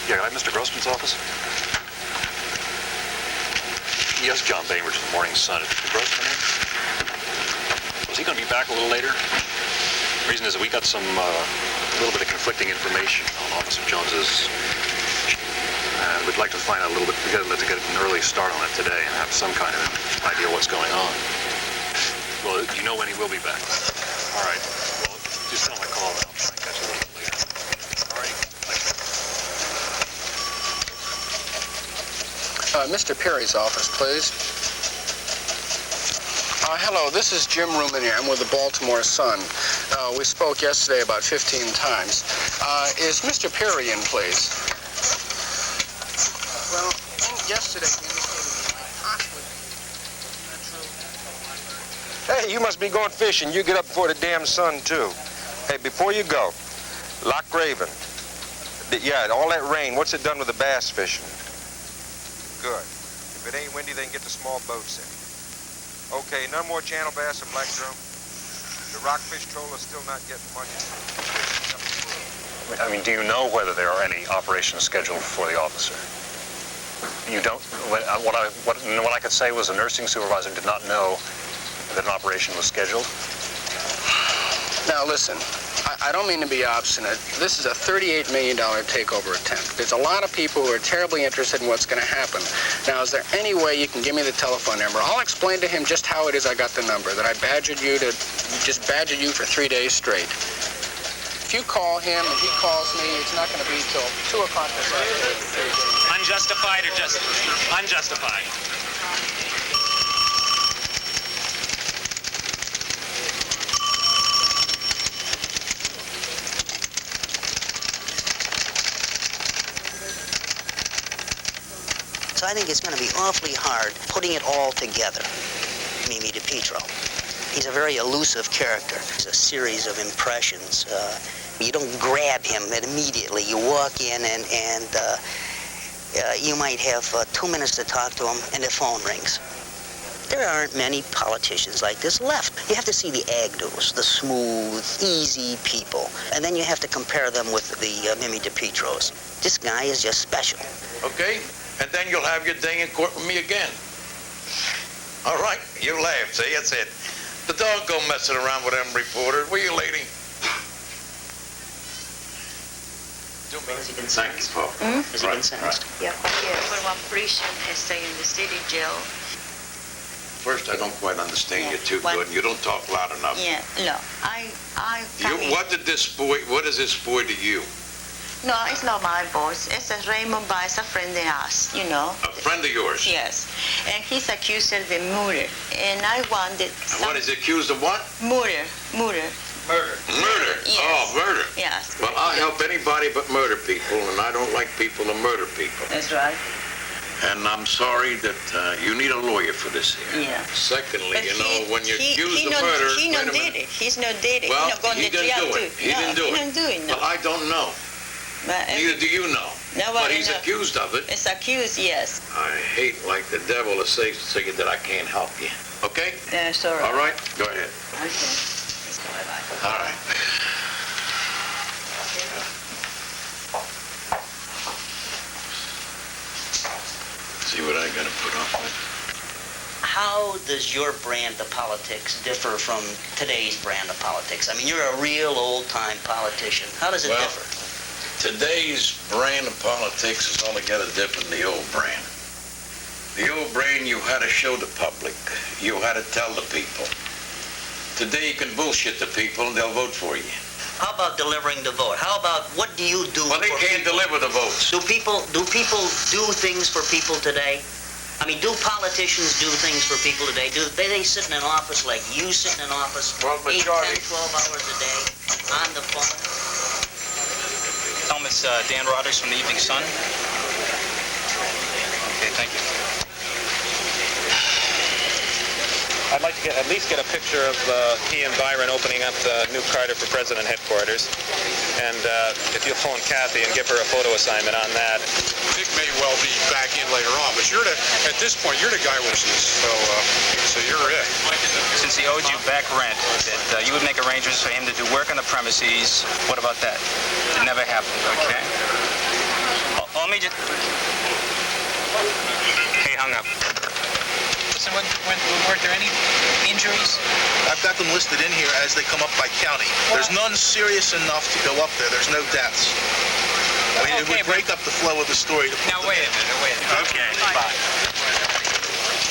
Yeah, can I have Mr. Grossman's office? Yes, John Bainbridge of the Morning Sun. Is Mr. Grossman in? Was he going to be back a little later? The reason is that we got some, a little bit of conflicting information on Officer Jones's. And we'd like to find out a little bit, we got to get an early start on it today and have some kind of idea what's going on. Well, you know when he will be back? All right. Well, just tell him I called. I'll try and catch him a little bit later. All right. Mr. Perry's office, please. Hello, this is Jim Ruminier. I'm with the Baltimore Sun. We spoke yesterday about 15 times. Is Mr. Perry in, please? Well, yesterday he indicated he might possibly be. Is that true? Hey, you must be going fishing. You get up before the damn sun, too. Hey, before you go, Loch Raven. Yeah, all that rain, what's it done with the bass fishing? Good. If it ain't windy, they can get the small boats in. Okay, none more channel bass or black drum. The rockfish troller's still not getting much. I mean, do you know whether there are any operations scheduled for the officer? You don't? What I could say was the nursing supervisor did not know that an operation was scheduled. Now listen, I don't mean to be obstinate. This is a $38 million takeover attempt. There's a lot of people who are terribly interested in what's going to happen. Now, is there any way you can give me the telephone number? I'll explain to him just how it is I got the number, that I badgered you for 3 days straight. If you call him and he calls me, it's not going to be till 2 o'clock this afternoon. Unjustified or just unjustified? So I think it's going to be awfully hard putting it all together, Mimi DiPietro. He's a very elusive character. It's a series of impressions. You don't grab him immediately. You walk in and you might have 2 minutes to talk to him and the phone rings. There aren't many politicians like this left. You have to see the Agnews, the smooth, easy people. And then you have to compare them with the Mimi DiPietros. This guy is just special. Okay? And then you'll have your day in court with me again. All right, you laugh, see, that's it. The dog go messing around with them reporters. Where you, lady? Has he been sentenced? Thank you, Paul. Has he been sentenced? Yeah. For one prison and stay in the city jail. First, I don't quite understand you too good. You don't talk loud enough. Yeah, no, What is this boy to you? No, it's not my boss. It's a Raymond Bice, a friend of ours, you know. A friend of yours? Yes. And he's accused of the murder. And I wanted What is accused of what? Murder. Murder? Yes. Oh, murder. Yes. Well, I help anybody but murder people, and I don't like people to murder people. That's right. And I'm sorry that you need a lawyer for this here. Yeah. Secondly, But when you're accused of murder... He not did it. He's not did it. Well, he didn't do it. He didn't do it. He didn't do it, no. Well, I don't know. But, Neither do you know. But he's accused of it. It's accused, yes. I hate like the devil to say to you that I can't help you. Okay? That's all right. All right? Go ahead. Okay. Bye-bye. All right. See what I gotta put up with? How does your brand of politics differ from today's brand of politics? I mean, you're a real old-time politician. How does it differ? Today's brand of politics is altogether different than the old brand. The old brand, you had to show the public. You had to tell the people. Today, you can bullshit the people and they'll vote for you. How about delivering the vote? How about what do you do? Well, they can't deliver the votes. Do people do things for people today? I mean, do politicians do things for people today? Do they sit in an office like you sit in an office 8, 10, 12 hours a day on the phone? Tell him it's Dan Rodgers from the Evening Sun. Okay, thank you. I'd like to at least get a picture of he and Byron opening up the new Carter for President headquarters. And if you'll phone Kathy and give her a photo assignment on that. Dick may well be back in later on, but at this point, you're the guy with this, so you're it. Since he owed you back rent, that you would make arrangements for him to do work on the premises. What about that? It never happened, okay? Well, let me just... He hung up. Listen, weren't there any injuries? I've got them listed in here as they come up by county. There's none serious enough to go up there. There's no deaths. I mean, it would break up the flow of the story. Now, wait a minute. Okay. Bye.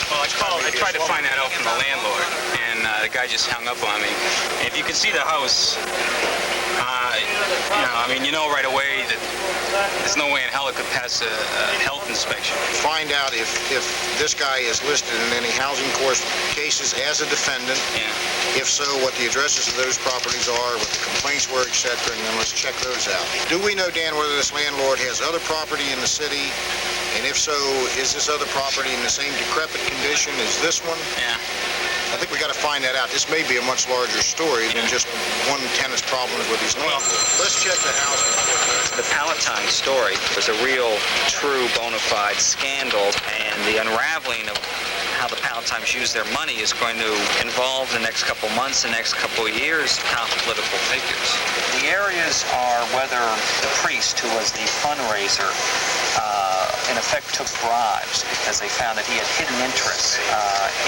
Well, I tried to find that out from the landlord, and the guy just hung up on me. If you can see the house, you know right away that there's no way in hell it could pass a health inspection. Find out if this guy is listed in any housing court cases as a defendant. Yeah. If so, what the addresses of those properties are, what the complaints were, etc., and then let's check those out. Do we know, Dan, whether this landlord has other property in the city? And if so, is this other property in the same decrepit condition as this one? Yeah. I think we got to find that out. This may be a much larger story than just one tenant's problems with his landlord. Let's check the housing. The Palatine story was a real, true, bona fide scandal, and the unraveling of how the Palatimes use their money is going to involve the next couple months, the next couple of years, top political figures. The areas are whether the priest, who was the fundraiser, in effect took bribes because they found that he had hidden interests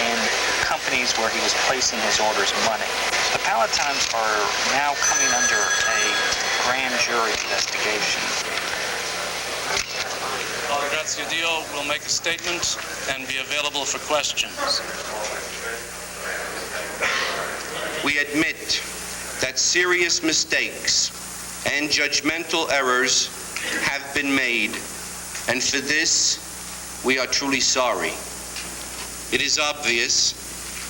in companies where he was placing his orders money. The Palatimes are now coming under a grand jury investigation. Father Graziadio will make a statement and be available for questions. We admit that serious mistakes and judgmental errors have been made, and for this, we are truly sorry. It is obvious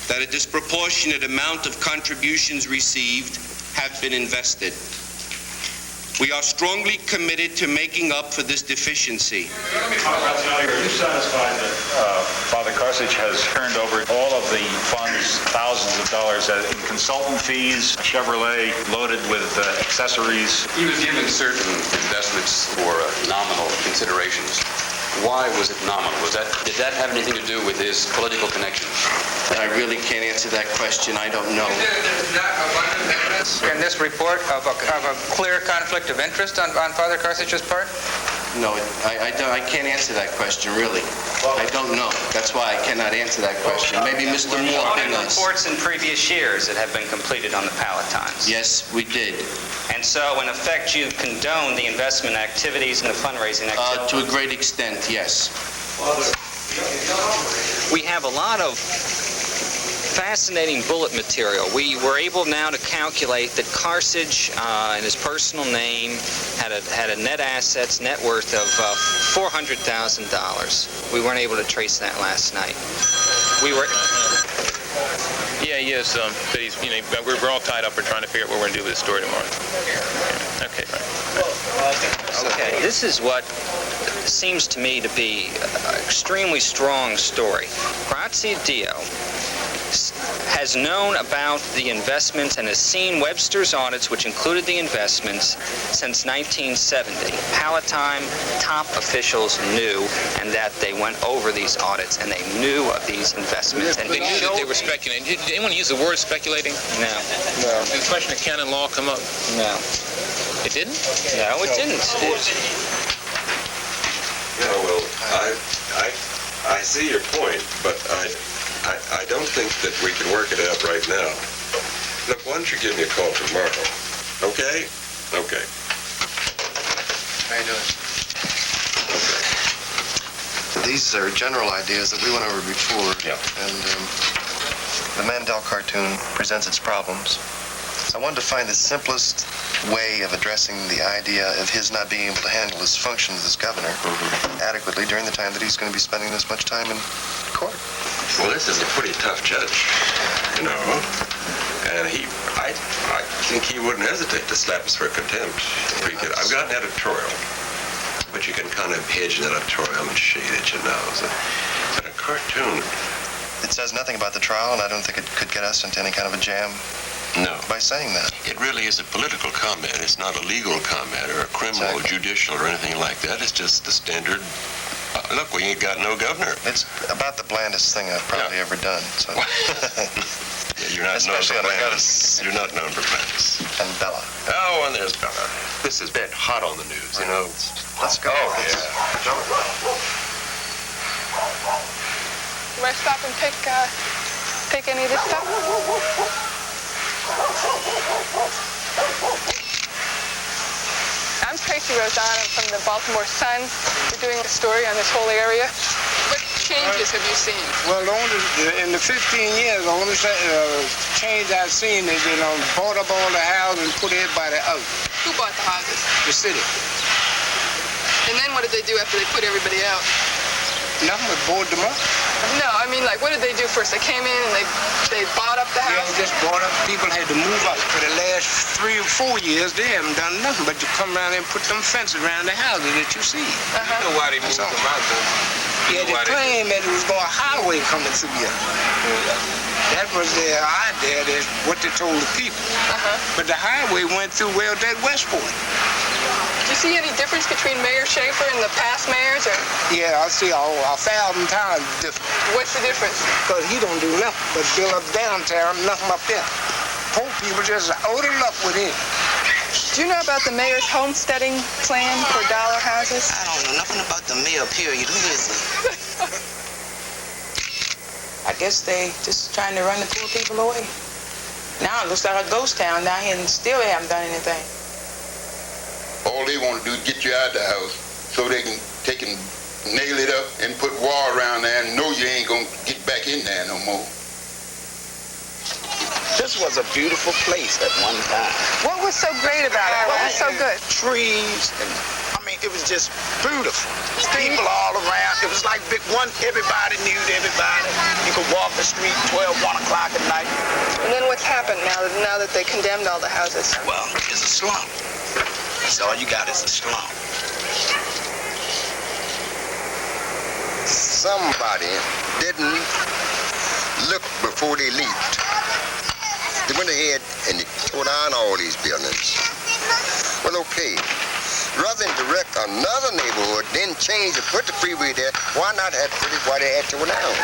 that a disproportionate amount of contributions received have been invested. We are strongly committed to making up for this deficiency. Are you satisfied that Father Carcich has turned over all of the funds, thousands of dollars in consultant fees, Chevrolet loaded with accessories? He was given certain investments for nominal considerations. Why was it nominal? Did that have anything to do with his political connections? I really can't answer that question. I don't know. In this report of a clear conflict of interest on Father Carcich's part? No, I can't answer that question, really. I don't know. That's why I cannot answer that question. Maybe Mr. Moore can answer. Reports in previous years that have been completed on the Palatines. Yes, we did. And so, in effect, you condone the investment activities and the fundraising activities? To a great extent, yes. We have a lot of fascinating bullet material. We were able now to calculate that Carcich, in his personal name, had a net assets, net worth of $400,000. We weren't able to trace that last night. We were... Yeah, he is. But he's, we're all tied up. We're trying to figure out what we're going to do with this story tomorrow. Okay, right. Okay, this is what seems to me to be an extremely strong story. Graziadio has known about the investments and has seen Webster's audits, which included the investments, since 1970. Palatine top officials knew, and that they went over these audits, and they knew of these investments. And they knew that they were speculating. Did anyone use the word speculating? No. Did the question of canon law come up? No. It didn't? No, it didn't. Yeah, well, I see your point, but I don't think that we can work it out right now. Look, why don't you give me a call tomorrow? Okay? Okay. How you doing? Okay. These are general ideas that we went over before. Yeah. And the Mandel cartoon presents its problems. I wanted to find the simplest way of addressing the idea of his not being able to handle his functions as governor adequately during the time that he's going to be spending this much time in court. Well, this is a pretty tough judge, and I think he wouldn't hesitate to slap us for contempt. I've got an editorial, but you can kind of hedge an editorial and shade it, But a cartoon... It says nothing about the trial, and I don't think it could get us into any kind of a jam. No. By saying that. It really is a political comment. It's not a legal comment or a criminal or judicial or anything like that. It's just the standard, look, we ain't got no governor. It's about the blandest thing I've probably ever done. So. You're not Especially known when I for got violence. You're not known for violence. And Bella. Oh, and there's Bella. This has been hot on the news, you know. Let's go. Oh, yeah. You want to stop and take any of this stuff? I'm Tracy Rosano from the Baltimore Sun. We're doing a story on this whole area. What changes have you seen? Well, in the 15 years, the only change I've seen is, bought up all the houses and put everybody out. Who bought the houses? The city. And then what did they do after they put everybody out? Nothing but board them up. No, I mean, like, what did they do first? They came in and they bought up the house? Yeah, just bought up. People had to move up. For the last 3 or 4 years, they haven't done nothing but to come around and put them fences around the houses that you see. You know why they moved them out, though? Yeah, they claimed that it was going a highway coming through here. That was their idea. That's what they told the people. But the highway went through that Westport. Do you see any difference between Mayor Schaefer and the past mayors? Or? Yeah, I see 1,000 times different. What's the difference? Because he don't do nothing but build up downtown, nothing up there. Poor people just out of luck with him. Do you know about the mayor's homesteading plan for dollar houses? I don't know nothing about the mayor, period. Who is he? I guess they just trying to run the poor people away. Now it looks like a ghost town down here, and still they haven't done anything. All they want to do is get you out of the house so they can nail it up and put wall around there and know you ain't going to get back in there no more. This was a beautiful place at one time. What was so great about it? What was so good? Trees, and it was just beautiful. People all around. It was like everybody knew everybody. You could walk the street 1 o'clock at night. And then what's happened now that they condemned all the houses? Well, it's a slum. That's all you got is a slum. Somebody didn't look before they leaped. They went ahead and they tore down all these buildings. Well, okay. Rather than direct another neighborhood, then change and put the freeway there, why not have put it while they had torn down?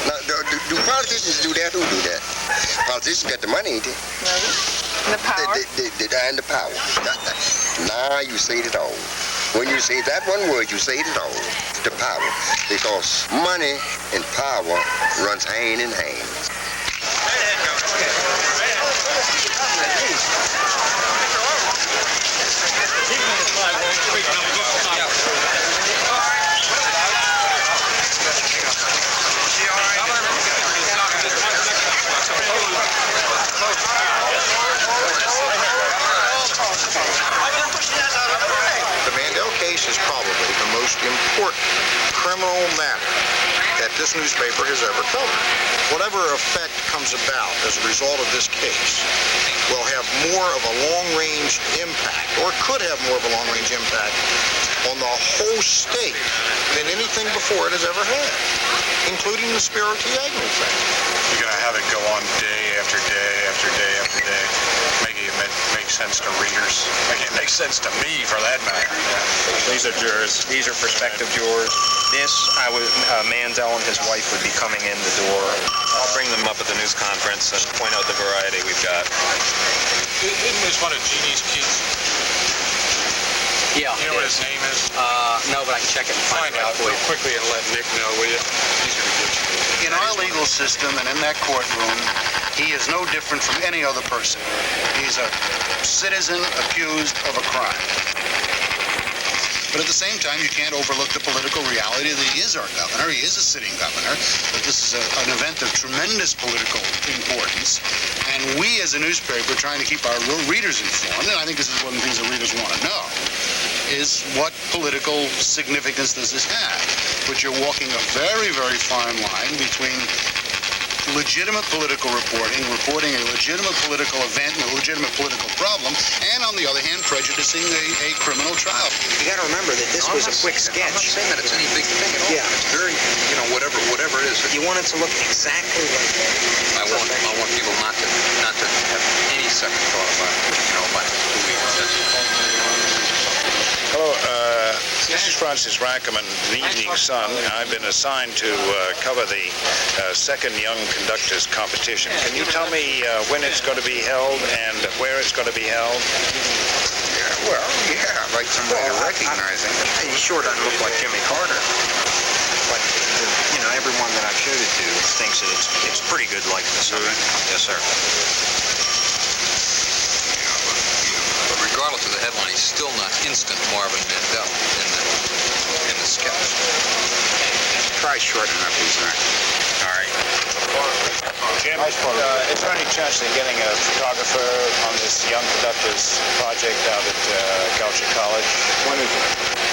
Now, do politicians do that? Who do that? Politicians got the money, ain't they? And the power? And the power. Now you say it all. When you say that one word, you say it all. The power. Because money and power runs hand in hand. The Mandel case is probably the most important criminal matter that this newspaper has ever covered. Whatever effect comes about as a result of this case will have more of a long-range impact, or could have more of a long-range impact on the whole state than anything before it has ever had, including the Spiro T. Agnew thing. You're going to have it go on day after day after day after day, making it make sense to readers, making it make sense to me, for that matter. These are jurors. These are prospective jurors. Mandel and his wife would be coming in the door. I'll bring them up at the news conference and point out the variety we've got. Isn't this one of Jeannie's kids? Yeah. You know what his name is? No, but I can check it and find out for you quickly and let Nick know, will you? Easier to get you. In our legal system and in that courtroom, he is no different from any other person. He's a citizen accused of a crime. But at the same time, you can't overlook the political reality that he is our governor. He is a sitting governor. But this is an event of tremendous political importance. And we, as a newspaper, are trying to keep our readers informed. And I think this is one of the things that readers want to know, is what political significance does this have? But you're walking a very, very fine line between legitimate political reporting a legitimate political event and a legitimate political problem, and on the other hand, prejudicing a criminal trial. You got to remember that this was a quick sketch. I'm not saying that it's any big thing at all. Yeah. It's very, whatever it is. You want it to look exactly like I want people not to have any second thought about, about who he was. Hello, This is Francis Rackerman, the Evening Sun. I've been assigned to cover the second Young Conductors competition. Can you tell me when it's going to be held and where it's going to be held? I'd like somebody to recognize him. He sure doesn't look like Jimmy Carter. But, everyone that I've showed it to thinks that it's pretty good likeness of him. Yes, sir. But regardless of the headline, he's still not instant Marvin Mandel in the sketch. Try shortening up his neck. All right. Jim, is there any chance of getting a photographer on this Young Conductors project out at Goucher College? When is it?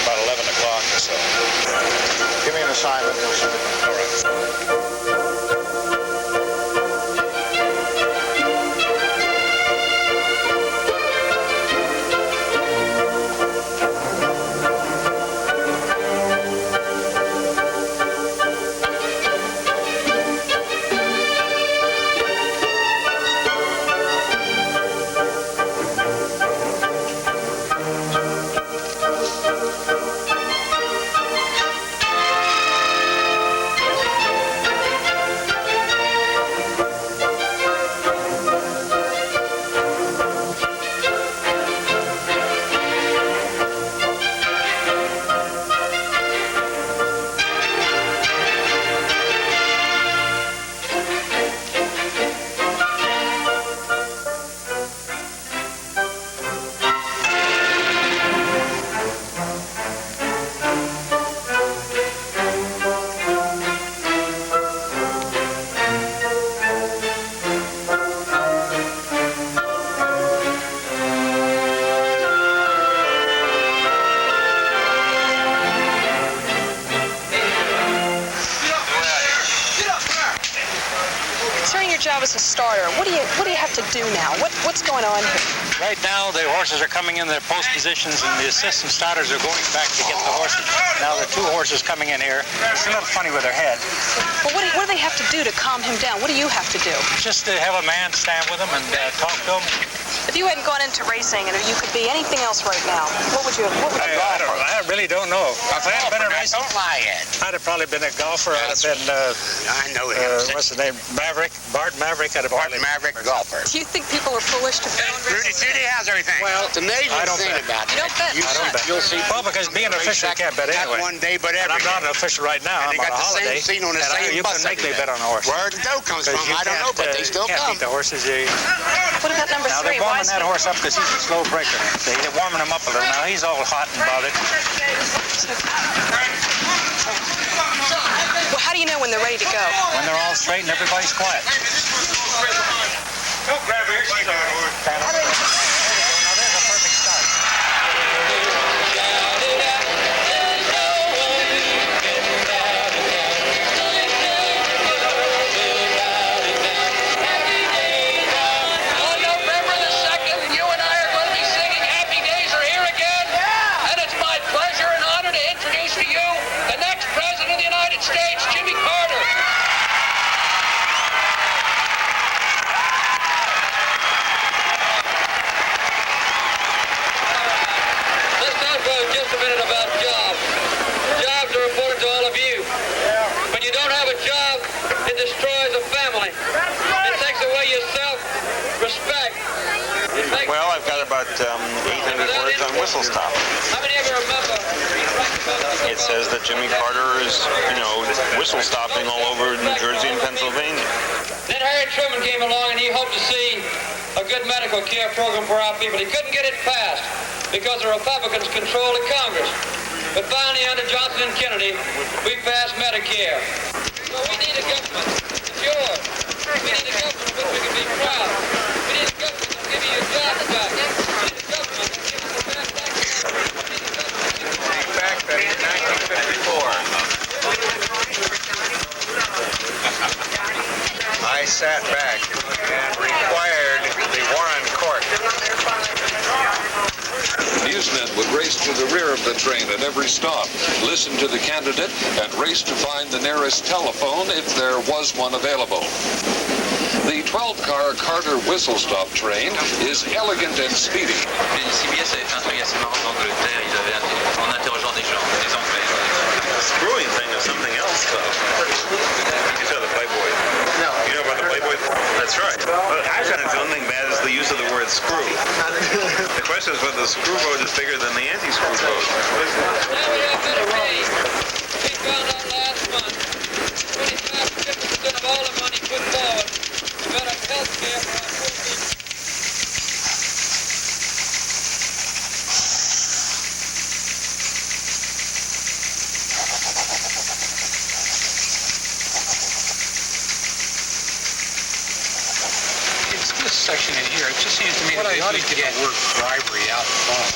About 11 o'clock or so. Give me an assignment. All right. As a starter, what do you have to do now? What's going on here? Right now, the horses are coming in their post positions, and the assistant starters are going back to get the horses. Now there are two horses coming in here. It's a little funny with their head. Well, what do they have to do to calm him down? What do you have to do? Just to have a man stand with him and talk to him. If you hadn't gone into racing and you could be anything else right now, what would you I really don't know. If I hadn't been a racer, Don't lie, Ed. I'd have probably been a golfer. I'd have been, I know him. what's his name? Bart Maverick. Bart Maverick golfer. Do you think people are foolish to bet on racing? Rudy, how's everything? Well, it's amazing I don't thing bet. about You don't bet? I don't bet. You'll see. Well, because being an official, you can't bet anyway. Not one day, but And every I'm not an official right now. And I'm they on got a the holiday. same scene on the and same you bus can make every me day. bet on a horse. Where the dough comes from, I don't know, but they still can't come. beat the horses. What about number Now three? they're warming that horse up because he's a slow breaker. They're warming him up a little. Now he's all hot and bothered. Well, how do you know when they're ready to go? When they're all straight and everybody's quiet. Don't grab her. She's on horse. Now there's a perfect start. Well, I've got about 800 words on whistle stop. How many of you remember? It says that Jimmy Carter is, whistle stopping all over New Jersey and Pennsylvania. Then Harry Truman came along and he hoped to see a good medical care program for our people. He couldn't get it passed because the Republicans controlled the Congress. But finally, under Johnson and Kennedy, we passed Medicare. So we need a government that's yours. We need a government of which we can be proud. We need a government that's giving you jobs back. We need a government that's giving you bad taxes. Back in 1954. I sat back and required the Warren Court. Newsmen would race to the rear of the train at every stop, listen to the candidate, and race to find the nearest telephone if there was one available. The 12-car Carter whistle stop train is elegant and speedy. CBS avait fait un truc assez marrant en Angleterre, ils avaient, en interrogeant des gens, That's right. Well, actually, the only thing bad is the use of the word screw. The question is whether the screw vote is bigger than the anti-screw vote. Now we have Medicaid. We found out last month 25 to 50% of all the money put forward to better health care for our poor people. This section in here, it just seems to me that they ought to get the word bribery out front.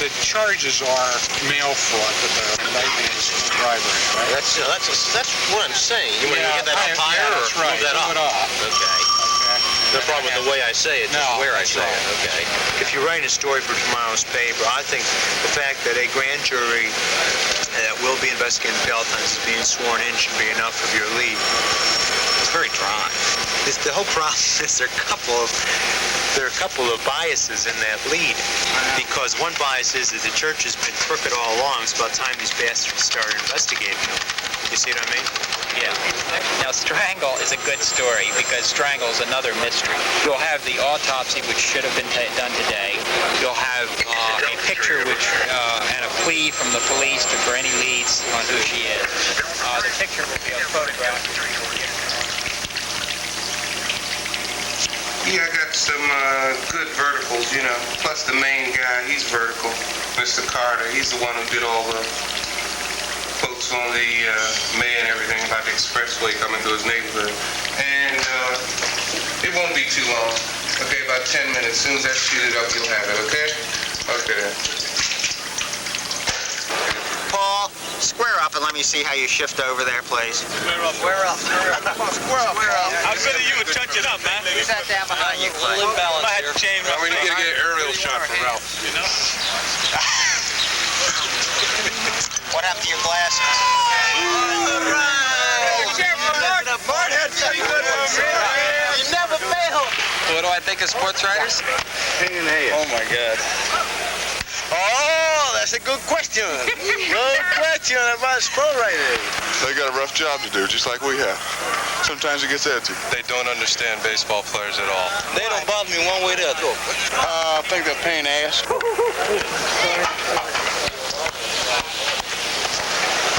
The charges are mail fraud, but the indictment is bribery, right? That's what I'm saying. You want to get that up higher or right. move that Move up? it up. Okay. No problem with the way I say it, just where I say it. Okay. If you're writing a story for tomorrow's paper, I think the fact that a grand jury that will be investigating Palatines is being sworn in should be enough of your lead. It's very dry. The whole problem is there are a couple of biases in that lead. Because one bias is that the church has been crooked all along. It's about time these bastards started investigating them. You see what I mean? Yeah. Now, Strangle is a good story because Strangle is another mystery. You'll have the autopsy, which should have been done today. You'll have a picture which and a plea from the police for any leads on who she is. The picture will be a photograph. Yeah, I got some good verticals, you know. Plus the main guy, he's vertical. Mr. Carter, he's the one who did all the quotes on the mayor and everything about the expressway coming through his neighborhood. And it won't be too long. Okay, about 10 minutes. As soon as I shoot it up, you'll have it, okay? Okay. Paul, square up and let me see how you shift over there, please. Square up. Square up. Square up. How good of you would touch it up, man? Who's that down behind you, Clay? I had to change my... We need to get an aerial shot from Ralph. You know? What happened to your glasses? All right. Bart had pretty good ones. You never fail. What do I think of sports writers? Oh my God. Oh, that's a good question. Good question about sport writers. They got a rough job to do, just like we have. Sometimes it gets edgy. They don't understand baseball players at all. They don't bother me one way or the other. I think they're paying ass.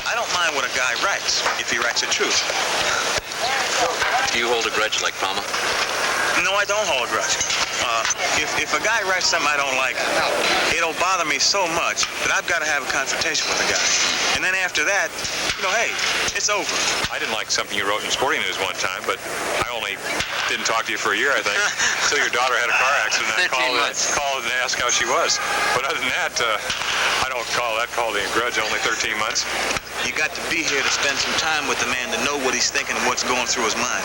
I don't mind what a guy writes, if he writes the truth. Do you hold a grudge like Palmer? No, I don't hold a grudge. If a guy writes something I don't like, it'll bother me so much that I've got to have a confrontation with the guy. And then after that, you know, hey, it's over. I didn't like something you wrote in Sporting News one time, but I only didn't talk to you for a year, I think, until your daughter had a car accident. I called and asked how she was. But other than that, I don't call that a grudge, only 13 months. You got to be here to spend some time with the man to know what he's thinking and what's going through his mind.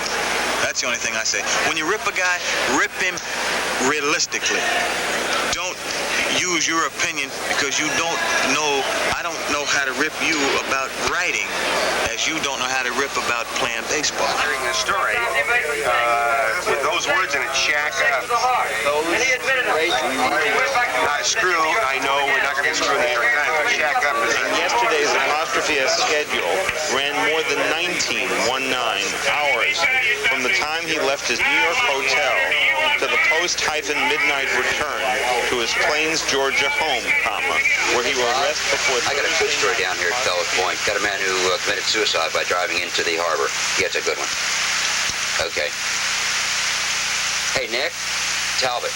That's the only thing I say. When you rip a guy, rip him realistically. Don't use your opinion because you don't know. I don't know how to rip you about writing as you don't know how to rip about playing baseball. Hearing the story, with those words in it, shack up. Screw, I know we're not going to be screwing the third time, but shack up is Yesterday's apostrophe as schedule ran more than 19 hours from the time he left his New York hotel to the post-midnight return to his Plains, Georgia home, where he will rest before... I got a good story down here at Fellows Point. Got a man who committed suicide by driving into the harbor. Yeah, it's a good one. Okay. Hey, Nick. Talbot.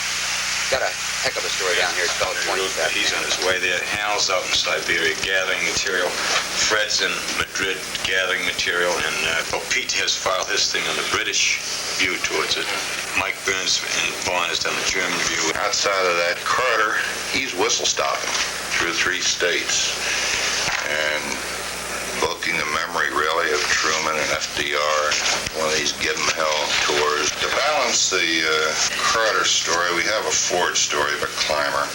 Got a heck of a story down here at Fellows Point. He's on his way there. Hal's out in Siberia gathering material. Fred's in Madrid gathering material. And Pete has filed his thing on the British view towards it. Mike Burns and Vaughn has done the German view. Outside of that, Carter, he's whistle stopping through 3 states and booking a memory really of Truman and FDR and one of these give 'em hell tours. To balance the Carter story, we have a Ford story of a climber.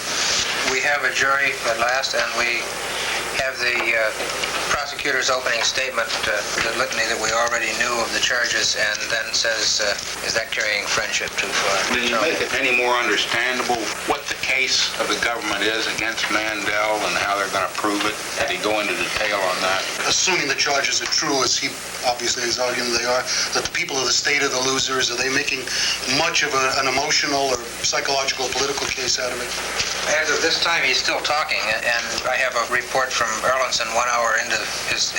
We have a jury at last, and we have the prosecutor's opening statement, the litany that we already knew of the charges, and then says, is that carrying friendship too far? Did you make it any more understandable what the case case of the government is against Mandel and how they're going to prove it? Did he go into detail on that? Assuming the charges are true, as he obviously is arguing they are, that the people of the state are the losers, are they making much of an emotional or psychological political case out of it? As of this time, he's still talking, and I have a report from Erlandson 1 hour into his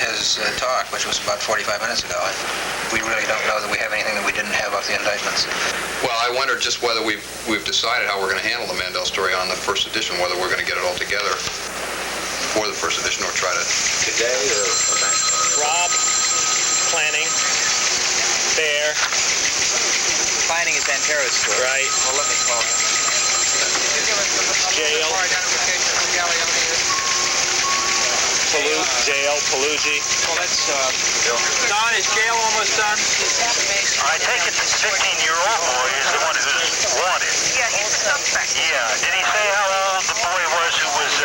talk, which was about 45 minutes ago, and we really don't know that we have anything that we didn't have off the indictments. Well, I wondered just whether we've decided how we're going to handle the Mandel story on the first edition, whether we're going to get it all together for the first edition or try to today or next. Rob, planning, Bear. Planning is Antero's story. Right. Well, let me call him. Jail. Jail, Paloogi. Well, that's, Don, is jail almost done? I take it the 15-year-old boy is the one who's wanted. Yeah, he's a suspect. Yeah. Did he say how old the boy was who was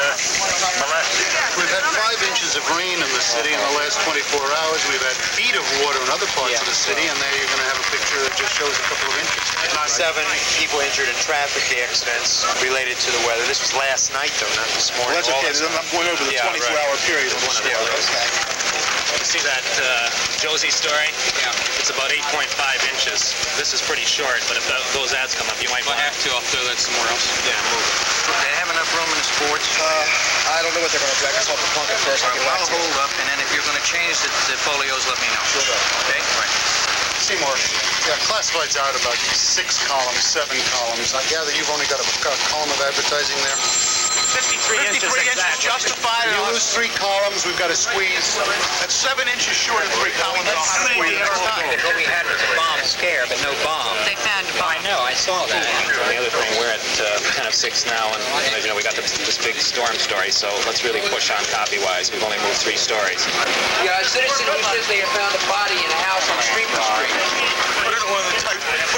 molested? We've had 5 inches of rain in the city in the last 24 hours. We've had feet of water in other parts of the city, and there you're going to have a picture that just shows a couple of inches. 7 people injured in traffic accidents related to the weather. This was last night, though, not this morning. Well, that's okay. I'm going over the 24-hour period. You see that Josie story? Yeah. It's about 8.5 inches. This is pretty short, but if those ads come up, you might want to. I'll throw that somewhere else. Yeah, move it. Do they have enough room in the sports? I don't know what they're going to do. I guess I'll plunk it first. Well, I'll hold up, and then if you're going to change the folios, let me know. Sure. Okay? Right. Seymour, classified's out about 6 columns, 7 columns. I gather you've only got a column of advertising there. 53 inches exactly. Justified. You lose 3 columns, we've got to squeeze. That's 7 inches short of 3 columns. What we had was a bomb scare, but no bomb. They found a bomb. I know, I saw that. And the other thing, we're at 10 of 6 now, and as you know, we got this big storm story, so let's really push on copy-wise. We've only moved 3 stories. Yeah, a citizen who says they have found a body in a house on Streamer Street. Put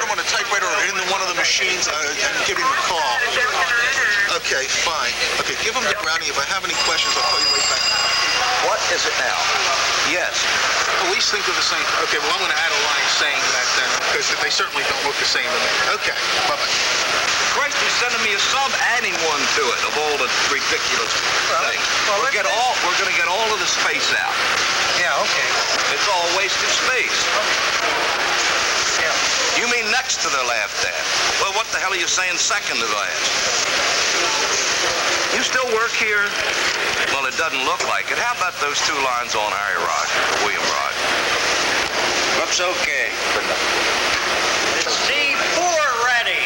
him on a typewriter or in one of the machines and give him a call. Okay, fine. Okay, give him the brownie. If I have any questions, I'll call you right back. What is it now? Yes. Police think of the same. Okay, well, I'm going to add a line saying that then, because they certainly don't look the same to me. Okay, bye-bye. Christ, you're sending me a sub, adding one to it of all the ridiculous things. Well, we're going to get all of the space out. Yeah, okay. It's all wasted space. Yeah. You mean next to the laughed at? Well, what the hell are you saying second to last? You still work here? Well, it doesn't look like it. How about those 2 lines on Harry Rogers, William Rogers? Looks okay. Is C4 ready?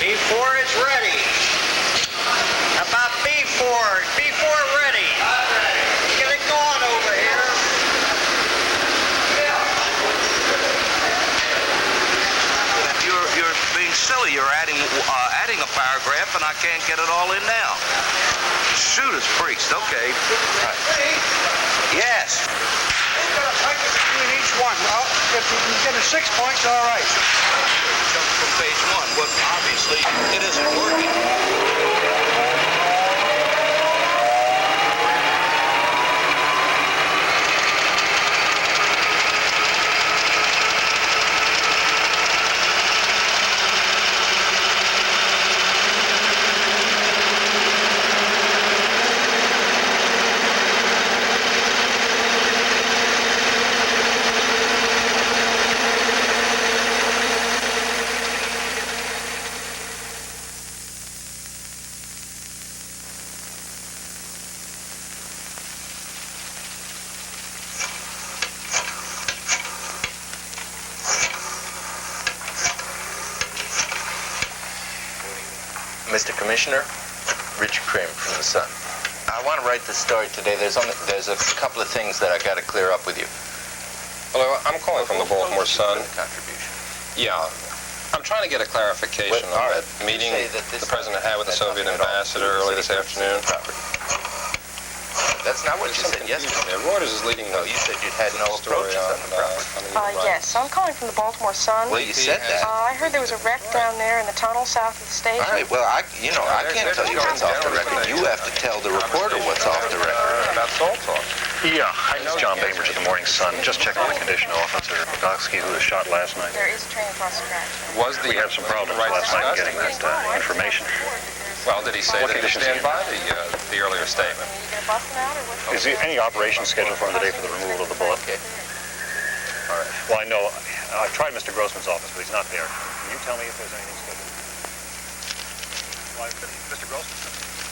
C4 is ready. How about B4? B4 ready. Get it going over here. You're being silly. You're adding a paragraph, and I can't get it all in now. Shoot us, priest. Okay. Yes. In each one. Well, if you can get a 6 points, all right. Jump from page 1, but obviously it isn't working. Mr. Commissioner, Richard Kramer from the Sun. I want to write this story today. There's a couple of things that I got to clear up with you. Hello, I'm calling from the Baltimore Sun. Yeah, I'm trying to get a clarification on that meeting the president had with the Soviet ambassador early this afternoon. That's not what you said yesterday. Reuters is leading the you said you'd had no approaches on the property. Yes, I'm calling from the Baltimore Sun. Well, you said that. I heard there was a wreck down there in the tunnel south of the station. All right, well, I can't tell you what's off the record. You have to tell the reporter what's off the record. About salt talk. Yeah, it's John Bainbridge of the Morning Sun. Just checking on the condition of Officer Doxky, who was shot last night. There is a train across the track. We had some problems last night in getting that information. Well, did he say that he would stand by the earlier statement? Are you going to bust them out, or what's Is there any operation scheduled for him today for the removal of the bullet? Okay. All right. Well, I know, I've tried Mr. Grossman's office, but he's not there. Can you tell me if there's anything scheduled? Well, Mr. Grossman.